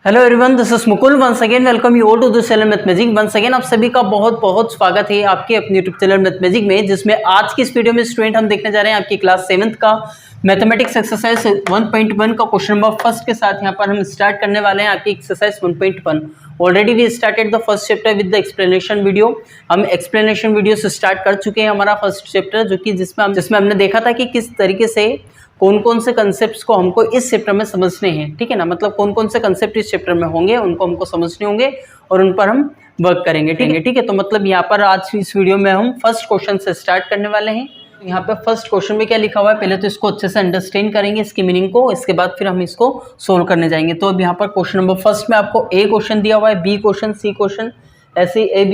Hello everyone, this is Mukul. Once again welcome you all to this channel Mathmagic. Once again आप सभी का बहुत बहुत स्वागत है आपके अपने यूट्यूब चैनल मैथमेजिक में, जिसमें आज की इस वीडियो में स्टूडेंट हम देखने जा रहे हैं आपकी क्लास 7th का मैथमेटिक्स एक्सरसाइज 1.1 का क्वेश्चन नंबर फर्स्ट के साथ यहाँ पर हम स्टार्ट करने वाले हैं आपकी exercise 1.1। Already we started the first chapter with the explanation video. हम एक्सप्लेनेशन वीडियो से स्टार्ट कर चुके हैं हमारा फर्स्ट चैप्टर, जो कि जिसमें हमने देखा था कि किस तरीके से कौन कौन से कंसेप्ट्स को हमको इस चैप्टर में समझने हैं। ठीक है ना, मतलब कौन कौन से कंसेप्ट इस चैप्टर में होंगे उनको हमको समझने होंगे और उन पर हम वर्क करेंगे। ठीक है, तो मतलब यहाँ पर आज इस वीडियो में हम फर्स्ट क्वेश्चन से स्टार्ट करने वाले हैं। यहाँ पे फर्स्ट क्वेश्चन में क्या लिखा हुआ है, पहले तो इसको अच्छे से अंडरस्टैंड करेंगे इसकी मीनिंग को, इसके बाद फिर हम इसको सोल्व करने जाएंगे। तो अब यहाँ पर क्वेश्चन नंबर फर्स्ट में आपको ए क्वेश्चन दिया हुआ है, बी क्वेश्चन, सी क्वेश्चन, ऐसे ए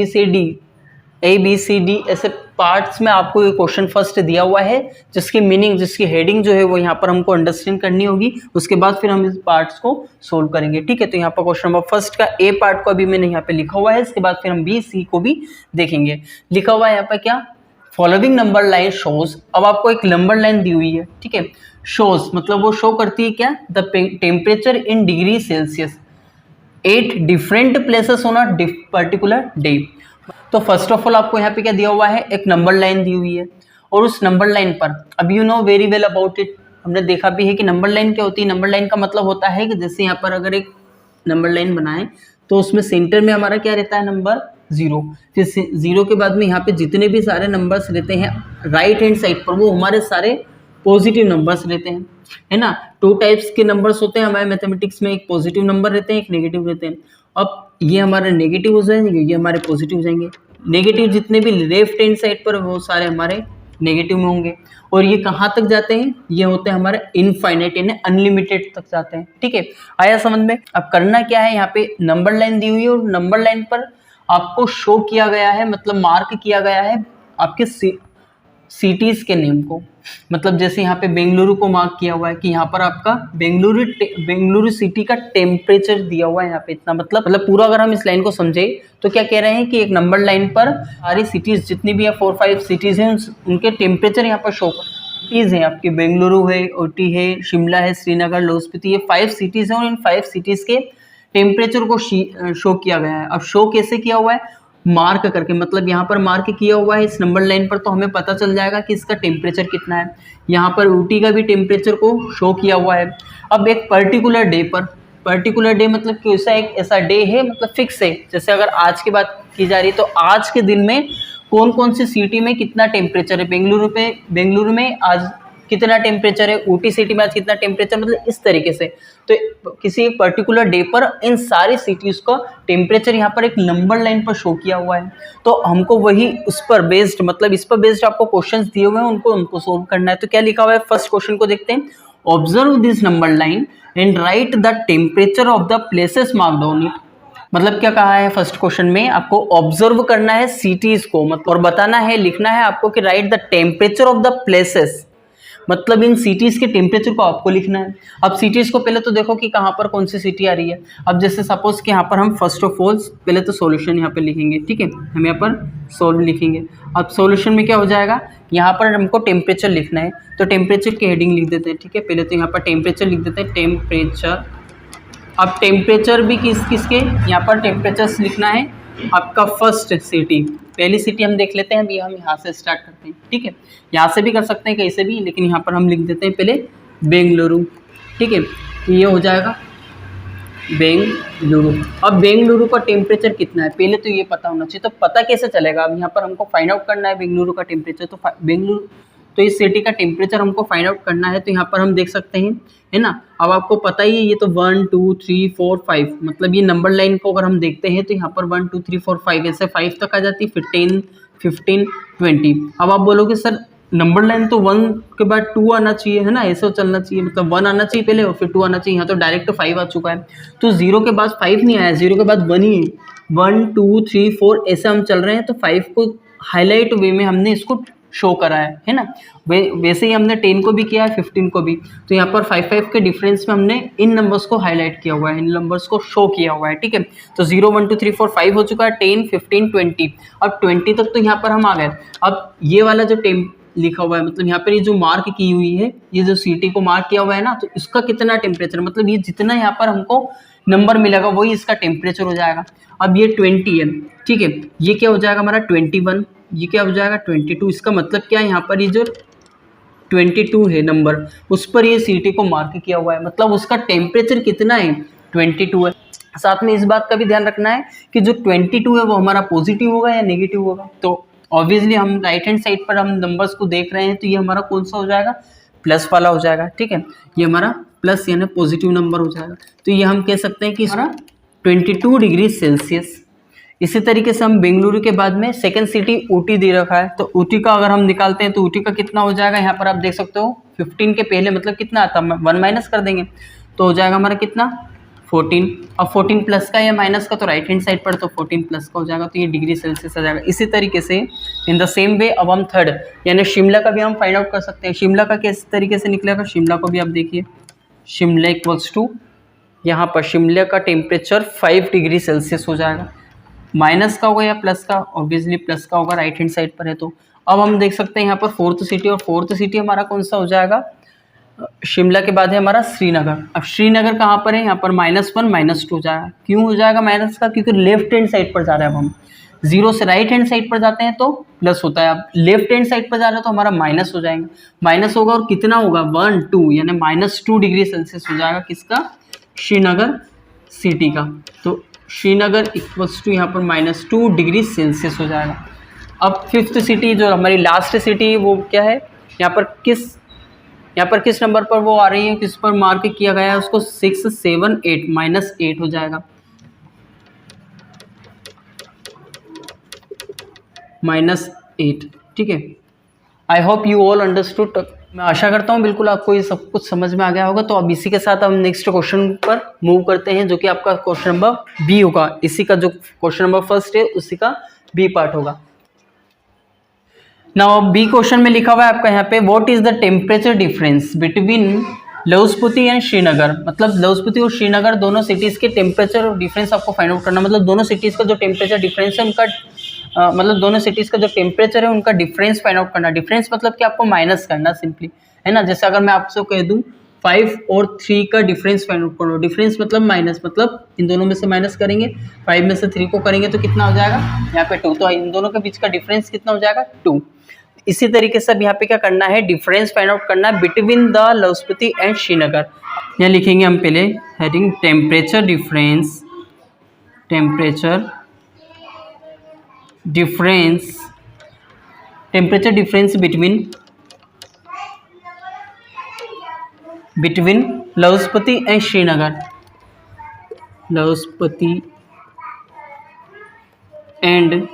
बी सी डी ऐसे पार्ट्स में आपको ये क्वेश्चन फर्स्ट दिया हुआ है, जिसकी मीनिंग, जिसकी हेडिंग जो है वो यहाँ पर हमको अंडरस्टैंड करनी होगी। उसके बाद फिर हम इस पार्ट्स को सोल्व करेंगे। ठीक है, तो यहाँ पर क्वेश्चन नंबर फर्स्ट का ए पार्ट को अभी मैंने यहाँ पे लिखा हुआ है, इसके बाद फिर हम बी सी को भी देखेंगे। लिखा हुआ है यहाँ पर क्या, फॉलोइंग नंबर लाइन शोज। अब आपको एक नंबर लाइन दी हुई है, ठीक है। शोज मतलब वो शो करती है क्या, the temperature in degree Celsius at different places on a particular day. तो फर्स्ट ऑफ ऑल आपको यहाँ पे क्या दिया हुआ है, एक नंबर लाइन दी हुई है, और उस नंबर लाइन पर अब you know very well about it, हमने देखा भी है कि नंबर लाइन क्या होती है। नंबर लाइन का मतलब होता है कि जैसे यहाँ पर अगर एक नंबर लाइन बनाए तो उसमें सेंटर में हमारा क्या रहता है, नंबर 0। फिर 0 के बाद में यहाँ पे जितने भी सारे नंबर्स रहते हैं राइट हैंड साइड पर, वो हमारे सारे पॉजिटिव नंबर्स रहते हैं, है ना। 2 टाइप्स के नंबर्स होते हैं हमारे मैथमेटिक्स में, एक पॉजिटिव नंबर रहते हैं, एक नेगेटिव रहते हैं। अब ये हमारे नेगेटिव हो जाएंगे, ये हमारे पॉजिटिव हो जाएंगे। नेगेटिव जितने भी लेफ्ट हैंड साइड पर वो सारे हमारे नेगेटिव में होंगे, और ये कहाँ तक जाते हैं, ये होते हैं हमारे इनफाइनाइट यानी अनलिमिटेड तक जाते हैं। ठीक है, आया समझ में। अब करना क्या है, यहाँ पे नंबर लाइन दी हुई है और नंबर लाइन पर आपको शो किया गया है, मतलब मार्क किया गया है आपके सिटीज के नेम को। मतलब जैसे यहाँ पे बेंगलुरु को मार्क किया हुआ है कि यहाँ पर आपका बेंगलुरु सिटी का टेम्परेचर दिया हुआ है यहाँ पे इतना। मतलब पूरा अगर हम इस लाइन को समझे तो क्या कह रहे हैं कि एक नंबर लाइन पर सारी सिटीज जितनी भी है 4-5 सिटीज हैं, उनके टेम्परेचर यहाँ पर शो सिटीज हैं आपकी। बेंगलुरु है, ओटी है, शिमला है, श्रीनगर, लाहौल स्पीति, ये 5 सिटीज हैं और इन 5 सिटीज के टेम्परेचर को शो किया गया है। अब शो कैसे किया हुआ है, मार्क करके, मतलब यहाँ पर मार्क किया हुआ है इस नंबर लाइन पर, तो हमें पता चल जाएगा कि इसका टेम्परेचर कितना है। यहाँ पर ऊटी का भी टेम्परेचर को शो किया हुआ है। अब एक पर्टिकुलर डे पर, पर्टिकुलर डे मतलब कि ऐसा डे है, मतलब फिक्स है। जैसे अगर आज की बात की जा रही है तो आज के दिन में कौन कौन सी सिटी में कितना टेम्परेचर है। बेंगलुरु में आज कितना टेम्परेचर है, ऊटी सिटी में आज कितना टेम्परेचर, मतलब इस तरीके से। तो किसी एक पर्टिकुलर डे पर इन सारी सिटीज का टेम्परेचर यहाँ पर एक नंबर लाइन पर शो किया हुआ है। तो हमको वही उस पर बेस्ड, मतलब इस पर बेस्ड आपको क्वेश्चंस दिए हुए हैं, उनको सोल्व करना है। तो क्या लिखा हुआ है, फर्स्ट क्वेश्चन को देखते हैं। Observe this number line and right the temperature of the places marked on it. मतलब क्या कहा है फर्स्ट क्वेश्चन में, आपको ऑब्जर्व करना है सिटीज को, मतलब और बताना है, लिखना है आपको कि right the temperature of the places, मतलब इन सिटीज के टेम्परेचर को आपको लिखना है। अब सिटीज को पहले तो देखो कि कहाँ पर कौन सी सिटी आ रही है। अब जैसे सपोज कि यहाँ पर हम फर्स्ट ऑफ ऑल पहले तो सॉल्यूशन यहाँ पे लिखेंगे। ठीक है, हम यहाँ पर सॉल्व लिखेंगे। अब सॉल्यूशन में क्या हो जाएगा, यहाँ पर हमको टेम्परेचर लिखना है, तो टेम्परेचर की हेडिंग लिख देते हैं। ठीक है, पहले तो यहाँ पर टेम्परेचर लिख देते हैं, टेम्परेचर। अब टेम्परेचर भी किसके, यहाँ पर टेम्परेचर लिखना है आपका फर्स्ट सिटी, पहली सिटी हम देख लेते हैं। अभी हम यहाँ से स्टार्ट करते हैं। ठीक है, यहाँ से भी कर सकते हैं, कहीं से भी, लेकिन यहाँ पर हम लिख देते हैं पहले बेंगलुरु। ठीक है, तो ये हो जाएगा बेंगलुरु। अब बेंगलुरु का टेम्परेचर कितना है, पहले तो ये पता होना चाहिए। तो पता कैसे चलेगा, अब यहाँ पर हमको फाइंड आउट करना है बेंगलुरु का टेम्परेचर। तो बेंगलुरु, तो इस सिटी का टेम्परेचर हमको फाइंड आउट करना है। तो यहाँ पर हम देख सकते हैं, है ना। अब आपको पता ही है, ये तो 1 2 3 4 5, मतलब ये नंबर लाइन को अगर हम देखते हैं तो यहाँ पर 1 2 3 4 5 ऐसे 5 तक आ जाती है, फिर 10 15 20। अब आप बोलोगे सर नंबर लाइन तो 1 के बाद 2 आना चाहिए, है ना, ऐसे चलना चाहिए, मतलब 1 आना चाहिए पहले और फिर 2 आना चाहिए। यहाँ तो डायरेक्ट 5 आ चुका है, तो 0 के बाद 5 नहीं आया, 0 के बाद 1 ही है। 1 2 3 4 ऐसे हम चल रहे हैं, तो 5 को हाईलाइट वे में हमने इसको शो करा है ना। वैसे ही हमने 10 को भी किया है, 15 को भी। तो यहाँ पर 5 के डिफरेंस में हमने इन नंबर्स को हाईलाइट किया हुआ है, इन नंबर्स को शो किया हुआ है। ठीक है, तो 0 1 2 3 4 5 हो चुका है, 10 15 20। अब 20 तक तो यहाँ पर हम आ गए। अब ये वाला जो लिखा हुआ है, मतलब यहाँ पर ये जो मार्क की हुई है, ये जो सिटी को मार्क किया हुआ है ना, तो इसका कितना टेम्परेचर, मतलब ये जितना यहाँ पर हमको नंबर मिलेगा वही इसका टेम्परेचर हो जाएगा। अब ये 20 है, ठीक है, ये क्या हो जाएगा हमारा 21, ये क्या हो जाएगा 22। इसका मतलब क्या है, यहाँ पर ये जो 22 है नंबर, उस पर ये सीटी को मार्क किया हुआ है, मतलब उसका टेम्परेचर कितना है 22 है। साथ में इस बात का भी ध्यान रखना है कि जो 22 है वो हमारा पॉजिटिव होगा या नेगेटिव होगा। तो ऑब्वियसली हम राइट हैंड साइड पर हम नंबर्स को देख रहे हैं, तो ये हमारा कौन सा हो जाएगा, प्लस वाला हो जाएगा, ठीक है, ये हमारा प्लस यानी पॉजिटिव नंबर हो जाएगा। तो ये हम कह सकते हैं कि हमारा 22 डिग्री सेल्सियस। इसी तरीके से हम बेंगलुरु के बाद में सेकंड सिटी ऊटी दे रखा है, तो ऊटी का अगर हम निकालते हैं तो ऊटी का कितना हो जाएगा, यहाँ पर आप देख सकते हो 15 के पहले मतलब कितना आता है, 1 माइनस कर देंगे तो हो जाएगा हमारा कितना 14। अब 14 प्लस का या माइनस का, तो राइट हैंड साइड पर तो 14 प्लस का हो जाएगा, तो ये डिग्री सेल्सियस आ जाएगा। इसी तरीके से इन द सेम वे अब हम थर्ड यानी शिमला का भी हम फाइंड आउट कर सकते हैं। शिमला का किस तरीके से निकलेगा, शिमला को भी आप देखिए, शिमला इक्वल्स टू यहाँ पर शिमला का टेम्परेचर 5 डिग्री सेल्सियस हो जाएगा। माइनस का होगा या प्लस का, ऑब्वियसली प्लस का होगा, राइट हैंड साइड पर है। तो अब हम देख सकते हैं यहाँ पर फोर्थ सिटी, और फोर्थ सिटी हमारा कौन सा हो जाएगा, शिमला के बाद है हमारा श्रीनगर। अब श्रीनगर कहाँ पर है, यहाँ पर -1 -2 हो जाएगा। क्यों हो जाएगा माइनस का, क्योंकि लेफ्ट हैंड साइड पर जा रहे हैं। अब हम जीरो से राइट हैंड साइड पर जाते हैं तो प्लस होता है, अब लेफ्ट हैंड साइड पर जा रहे हैं तो हमारा माइनस हो जाएगा, माइनस होगा और कितना होगा 1 2 यानी -2 डिग्री सेल्सियस हो जाएगा किसका, श्रीनगर सिटी का। तो श्रीनगर इक्वल्स टू यहाँ पर -2 डिग्री सेल्सियस हो जाएगा। अब फिफ्थ सिटी जो हमारी लास्ट सिटी वो क्या है, यहाँ पर किस नंबर पर वो आ रही है, किस पर मार्क किया गया है उसको, 6 7 8 -8 हो जाएगा, -8, ठीक है। I hope you all understood. मैं आशा करता हूँ बिल्कुल आपको ये सब कुछ समझ में आ गया होगा। तो अब इसी के साथ हम नेक्स्ट क्वेश्चन पर मूव करते हैं, जो कि आपका क्वेश्चन नंबर बी होगा। इसी का जो क्वेश्चन नंबर फर्स्ट है उसी का बी पार्ट होगा। नाउ बी क्वेश्चन में लिखा हुआ है आपका यहाँ पे, what is the temperature difference between लौहस्फूर्ति एंड श्रीनगर। मतलब लौहस्फूर्ति और श्रीनगर दोनों सिटीज़ के टेम्परेचर डिफरेंस आपको फाइंड आउट करना, मतलब दोनों सिटीज़ का जो टेम्परेचर डिफरेंस है उनका मतलब दोनों सिटीज़ का जो टेम्परेचर है उनका डिफरेंस फाइंड आउट करना। डिफरेंस मतलब कि आपको माइनस करना सिंपली, है ना। जैसे अगर मैं आपसे कह दूं 5 और 3 का डिफरेंस फाइंड आउट करो, डिफरेंस मतलब माइनस, मतलब इन दोनों में से माइनस करेंगे, 5 में से 3 को करेंगे तो कितना हो जाएगा यहाँ पे 2, तो इन दोनों के बीच का डिफरेंस कितना हो जाएगा 2। इसी तरीके से अब यहाँ पे क्या करना है, डिफरेंस फाइंड आउट करना है बिटवीन द लौहस्फूर्ति एंड श्रीनगर। यहाँ लिखेंगे हम पहले heading temperature difference, temperature difference between लौहस्फूर्ति एंड श्रीनगर, लौहस्फूर्ति एंड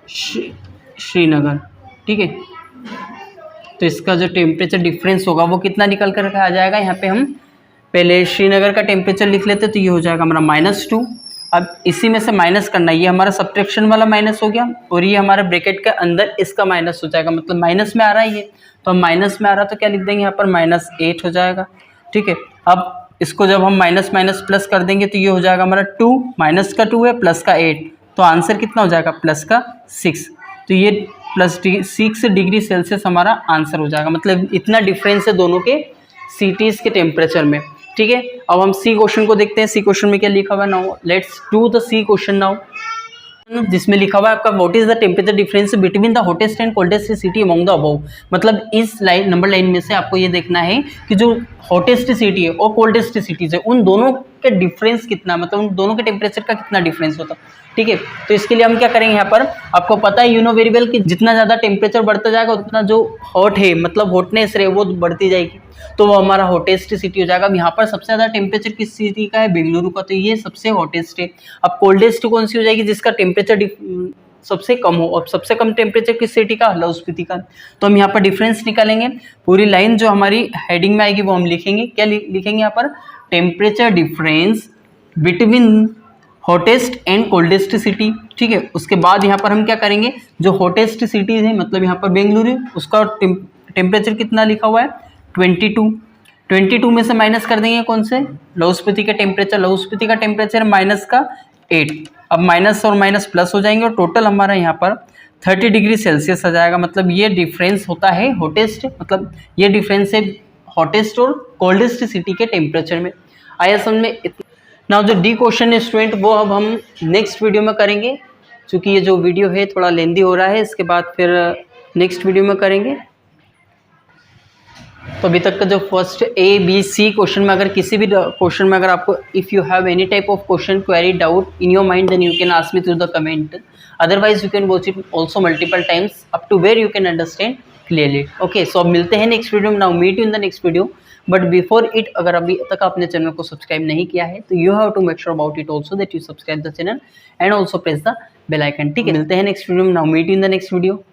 श्रीनगर, ठीक है। तो इसका जो टेम्परेचर डिफरेंस होगा वो कितना निकल कर आ जाएगा, यहाँ पे हम पहले श्रीनगर का टेम्परेचर लिख लेते, तो ये हो जाएगा हमारा -2। अब इसी में से माइनस करना, ये हमारा सब्ट्रैक्शन वाला माइनस हो गया और ये हमारे ब्रैकेट के अंदर इसका माइनस हो जाएगा, मतलब माइनस में आ रहा है ये, तो हम माइनस में आ रहा तो क्या लिख देंगे यहाँ पर -8 हो जाएगा, ठीक है। अब इसको जब हम माइनस माइनस प्लस कर देंगे तो ये हो जाएगा हमारा 2, माइनस का 2 है प्लस का 8, तो आंसर कितना हो जाएगा प्लस का 6। तो ये +6 डिग्री सेल्सियस हमारा आंसर हो जाएगा, मतलब इतना डिफरेंस है दोनों के सिटीज़ के टेम्परेचर में, ठीक है। अब हम सी क्वेश्चन को देखते हैं। सी क्वेश्चन में क्या लिखा हुआ है, now let's do the C question now, जिसमें लिखा हुआ है आपका what is the temperature difference between the hottest and coldest city among the above. मतलब इस लाइन नंबर लाइन में से आपको ये देखना है कि जो हॉटेस्ट सिटी है और कोल्डेस्ट सिटीज है उन दोनों के डिफरेंस कितना, मतलब उन दोनों के टेम्परेचर का कितना डिफरेंस होता है, ठीक है। तो इसके लिए हम क्या करेंगे, यहाँ पर आपको पता है यू नो वेरी वेल कि जितना ज़्यादा टेम्परेचर बढ़ता जाएगा उतना जो हॉट है मतलब हॉटनेस है वो बढ़ती जाएगी, तो वो हमारा हॉटेस्ट सिटी हो जाएगा। अब यहाँ पर सबसे ज़्यादा टेम्परेचर किस सिटी का है, बेंगलुरु का, तो ये सबसे हॉटेस्ट है। अब कोल्डेस्ट कौन सी हो जाएगी, जिसका टेम्परेचर सबसे कम हो, और सबसे कम टेम्परेचर किस सिटी का, लौहस्फूर्ति का। तो हम यहाँ पर डिफरेंस निकालेंगे, पूरी लाइन जो हमारी हेडिंग में आएगी वो हम लिखेंगे, क्या लिखेंगे यहाँ पर, temperature difference between hottest and coldest city, ठीक है। उसके बाद यहाँ पर हम क्या करेंगे, जो हॉटेस्ट सिटीज़ है मतलब यहाँ पर बेंगलुरु, उसका टेम्परेचर कितना लिखा हुआ है 22 में से माइनस कर देंगे कौन से, लौहस्फूर्ति का टेम्परेचर, लौहस्फूर्ति का टेम्परेचर माइनस का 8। अब माइनस और माइनस प्लस हो जाएंगे और टोटल हमारा यहाँ पर 30 डिग्री सेल्सियस आ जाएगा। मतलब ये डिफरेंस होता है हॉटेस्ट, मतलब ये डिफरेंस है हॉटेस्ट और कोल्डेस्ट सिटी के टेम्परेचर में। आया समझ में? नाउ जो डी क्वेश्चन है स्टूडेंट, वो अब हम नेक्स्ट वीडियो में करेंगे, क्योंकि ये जो वीडियो है थोड़ा लेंदी हो रहा है, इसके बाद फिर नेक्स्ट वीडियो में करेंगे। तो अभी तक का जो first A B C question में, अगर किसी भी क्वेश्चन में अगर आपको if you have any type of question query doubt in your mind, then you can ask me through the comment, otherwise you can watch it also multiple times up to where you can understand clearly. Okay, so अब मिलते हैं next video में। Now meet you in the next video, but before it, अगर अभी तक आपने channel को subscribe नहीं किया है तो you have to make sure about it also that you subscribe the channel and also press the bell icon. ठीक है, मिलते हैं नेक्स्ट वीडियो में। Now meet you in the next video.